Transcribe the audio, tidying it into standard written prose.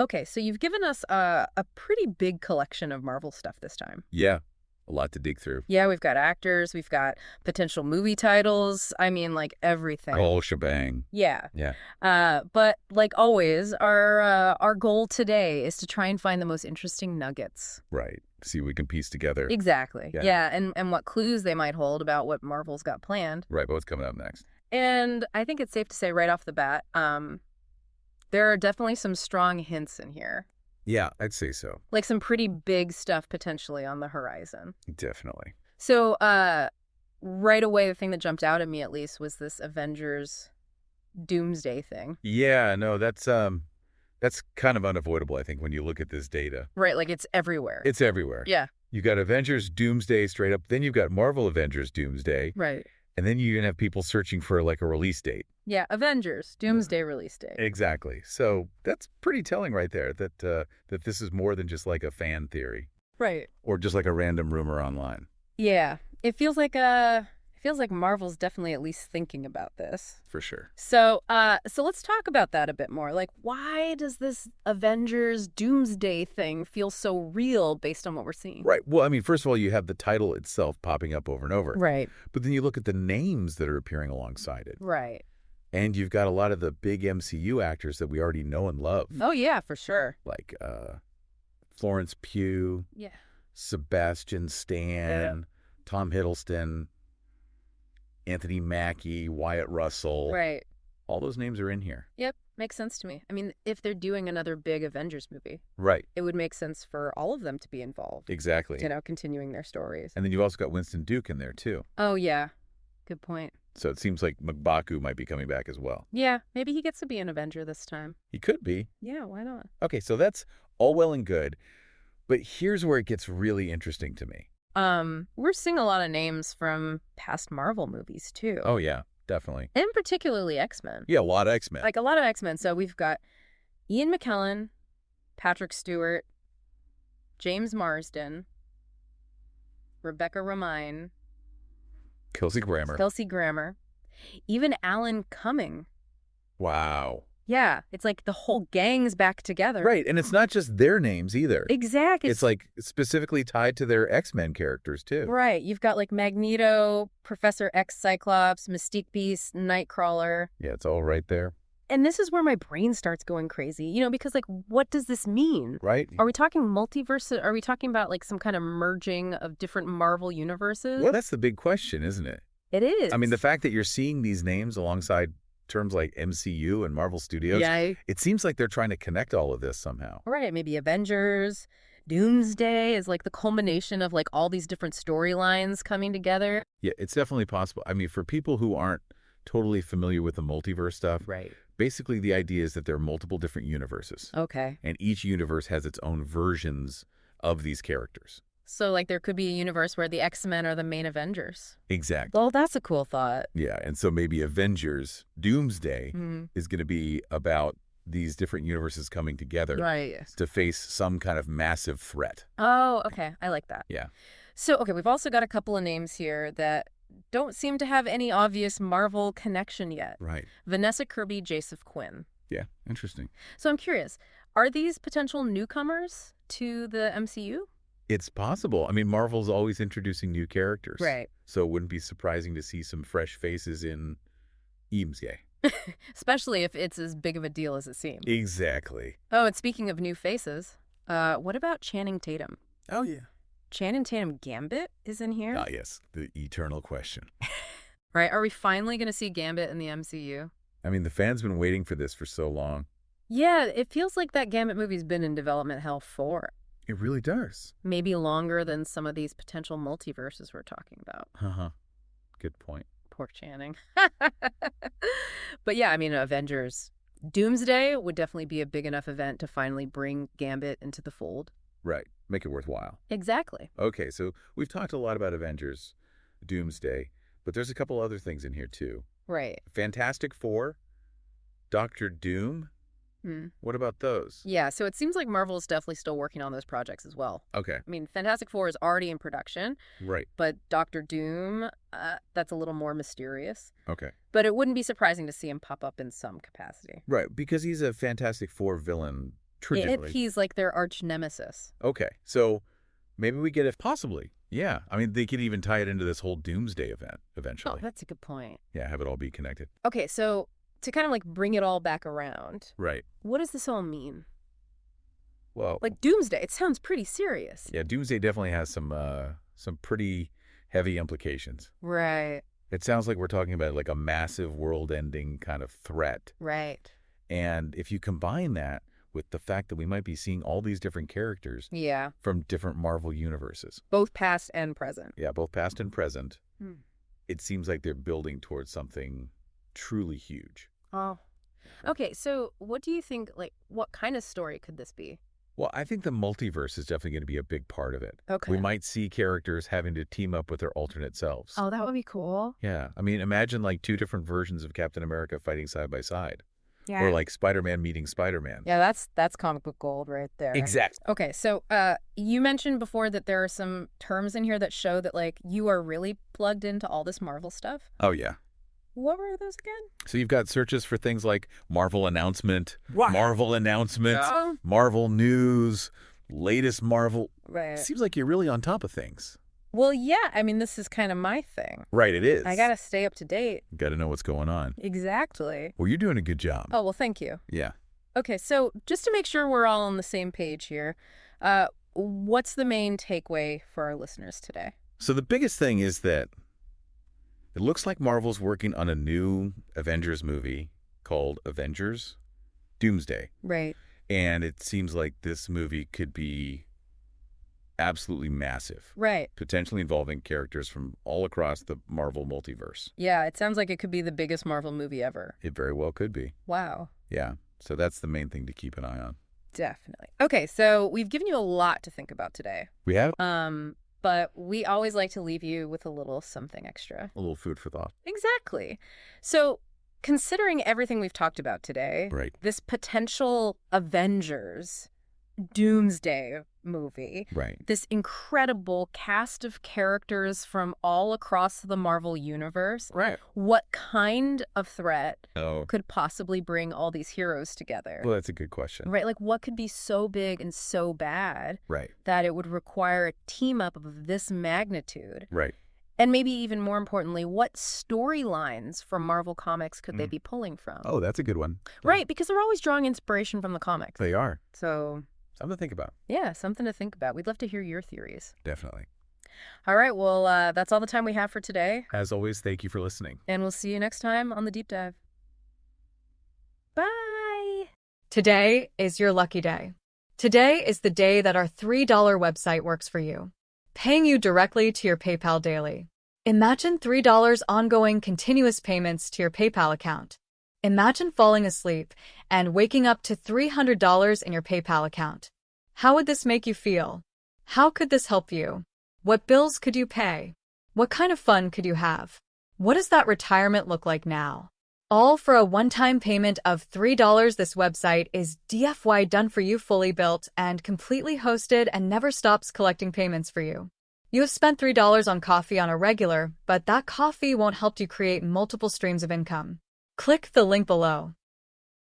Okay, so you've given us a pretty big collection of Marvel stuff this time. Yeah, a lot to dig through. Yeah, we've got actors, we've got potential movie titles. I mean, like everything. Whole shebang. Yeah. Yeah. But like always, our goal today is to try and find the most interesting nuggets. Right. See what we can piece together. Exactly. Yeah. Yeah, and what clues they might hold about what Marvel's got planned. Right, but what's coming up next? And I think it's safe to say right off the bat, there are definitely some strong hints in here. Yeah, I'd say so. Like some pretty big stuff potentially on the horizon. Definitely. So, right away, the thing that jumped out at me at least was this Avengers Doomsday thing. Yeah, no, that's kind of unavoidable, I think, when you look at this data. Right, like it's everywhere. It's everywhere. Yeah. You got Avengers Doomsday straight up, then you've got Marvel Avengers Doomsday, Right. and then you're going to have people searching for like a release date. Yeah, Avengers Doomsday release date. Exactly. So that's pretty telling right there that that this is more than just like a fan theory. Right. Or just like a random rumor online. Yeah. It feels like Marvel's definitely at least thinking about this. For sure. So let's talk about that a bit more. Like, why does this Avengers Doomsday thing feel so real based on what we're seeing? Right. Well, I mean, first of all, you have the title itself popping up over and over. Right. But then you look at the names that are appearing alongside it. Right. And you've got a lot of the big MCU actors that we already know and love. Oh, yeah, for sure. Like Florence Pugh, Yeah. Sebastian Stan, Tom Hiddleston, Anthony Mackie, Wyatt Russell. Right. All those names are in here. Yep. Makes sense to me. I mean, if they're doing another big Avengers movie, Right. it would make sense for all of them to be involved. Exactly. You know, continuing their stories. And then you've also got Winston Duke in there, too. Oh, yeah. Good point. So it seems like M'Baku might be coming back as well. Yeah, maybe he gets to be an Avenger this time. He could be. Yeah, why not? Okay, so that's all well and good. But here's where it gets really interesting to me. We're seeing a lot of names from past Marvel movies, too. Oh, yeah, definitely. And particularly X-Men. Yeah, a lot of X-Men. Like, a lot of X-Men. So we've got Ian McKellen, Patrick Stewart, James Marsden, Rebecca Romijn, Kelsey Grammer, even Alan Cumming. Wow. Yeah, it's like the whole gang's back together. Right, and it's not just their names either. Exactly. It's like specifically tied to their X-Men characters, too. Right. You've got like Magneto, Professor X Cyclops, Mystique Beast, Nightcrawler. Yeah, it's all right there. And this is where my brain starts going crazy, you know, because like, what does this mean? Right? Are we talking multiverse? Are we talking about like some kind of merging of different Marvel universes? Well, that's the big question, isn't it? It is. I mean, the fact that you're seeing these names alongside terms like MCU and Marvel Studios, yeah. It seems like they're trying to connect all of this somehow. Right. Maybe Avengers, Doomsday is like the culmination of like all these different storylines coming together. Yeah, it's definitely possible. I mean, for people who aren't totally familiar with the multiverse stuff, right. Basically the idea is that there are multiple different universes. Okay. And each universe has its own versions of these characters. So, like, there could be a universe where the X-Men are the main Avengers. Exactly. Well, that's a cool thought. Yeah, and so maybe Avengers Doomsday is going to be about these different universes coming together to face some kind of massive threat. Oh, okay. I like that. Yeah. So, okay, we've also got a couple of names here that don't seem to have any obvious Marvel connection yet. Right. Vanessa Kirby, Joseph Quinn. Yeah, interesting. So I'm curious, are these potential newcomers to the MCU? It's possible. I mean, Marvel's always introducing new characters. Right. So it wouldn't be surprising to see some fresh faces in Doomsday. Especially if it's as big of a deal as it seems. Exactly. Oh, and speaking of new faces, what about Channing Tatum? Oh, yeah. Channing Tatum Gambit is in here? Ah, yes. The eternal question. Right. Are we finally going to see Gambit in the MCU? I mean, the fans been waiting for this for so long. Yeah, it feels like that Gambit movie's been in development hell for. It really does. Maybe longer than some of these potential multiverses we're talking about. Uh-huh. Good point. Poor Channing. But yeah, I mean, Avengers Doomsday would definitely be a big enough event to finally bring Gambit into the fold. Right. Make it worthwhile. Exactly. Okay, so we've talked a lot about Avengers Doomsday, but there's a couple other things in here, too. Right. Fantastic Four, Doctor Doom. What about those? Yeah, so it seems like Marvel is definitely still working on those projects as well. Okay. I mean, Fantastic Four is already in production. Right. But Doctor Doom, that's a little more mysterious. Okay. But it wouldn't be surprising to see him pop up in some capacity. Right, because he's a Fantastic Four villain He's like their arch nemesis. Okay, so maybe we get it possibly. Yeah, I mean, they could even tie it into this whole Doomsday event eventually. Oh, that's a good point. Yeah, have it all be connected. Okay, so to kind of like bring it all back around. Right. What does this all mean? Well, like Doomsday, it sounds pretty serious. Yeah, Doomsday definitely has some pretty heavy implications. Right. It sounds like we're talking about like a massive world-ending kind of threat. Right. And if you combine that with the fact that we might be seeing all these different characters from different Marvel universes. Both past and present. Yeah, both past and present. It seems like they're building towards something truly huge. Oh. Okay, so what do you think, like, what kind of story could this be? Well, I think the multiverse is definitely going to be a big part of it. Okay. We might see characters having to team up with their alternate selves. Oh, that would be cool. Yeah. I mean, imagine like two different versions of Captain America fighting side by side. Yeah. Or like Spider-Man meeting Spider-Man. Yeah, that's comic book gold right there. Exactly. Okay, so you mentioned before that there are some terms in here that show that like you are really plugged into all this Marvel stuff. Oh, yeah. What were those again? So you've got searches for things like Marvel announcement, Marvel announcements, Marvel news, latest Marvel. Right. Seems like you're really on top of things. Well, yeah. I mean, this is kind of my thing. Right, it is. I got to stay up to date. Got to know what's going on. Exactly. Well, you're doing a good job. Oh, well, thank you. Yeah. Okay, so just to make sure we're all on the same page here, what's the main takeaway for our listeners today? So the biggest thing is that it looks like Marvel's working on a new Avengers movie called Avengers Doomsday. Right. And it seems like this movie could be absolutely massive. Right. Potentially involving characters from all across the Marvel multiverse. Yeah, it sounds like it could be the biggest Marvel movie ever. It very well could be. Wow. Yeah. So that's the main thing to keep an eye on. Definitely. Okay, so we've given you a lot to think about today. We have? But we always like to leave you with a little something extra. A little food for thought. Exactly. So considering everything we've talked about today, this potential Avengers Doomsday movie, this incredible cast of characters from all across the Marvel universe, what kind of threat could possibly bring all these heroes together? Well, that's a good question. Right, like what could be so big and so bad that it would require a team up of this magnitude? Right. And maybe even more importantly, what storylines from Marvel Comics could they be pulling from? Oh, that's a good one. Right, because they're always drawing inspiration from the comics. They are. So something to think about. Yeah, something to think about. We'd love to hear your theories. Definitely. All right, well, that's all the time we have for today. As always, thank you for listening. And we'll see you next time on The Deep Dive. Bye! Today is your lucky day. Today is the day that our $3 website works for you, paying you directly to your PayPal daily. Imagine $3 ongoing continuous payments to your PayPal account. Imagine falling asleep and waking up to $300 in your PayPal account. How would this make you feel? How could this help you? What bills could you pay? What kind of fun could you have? What does that retirement look like now? All for a one-time payment of $3. This website is DFY done for you, fully built and completely hosted, and never stops collecting payments for you. You have spent $3 on coffee on a regular, but that coffee won't help you create multiple streams of income. Click the link below.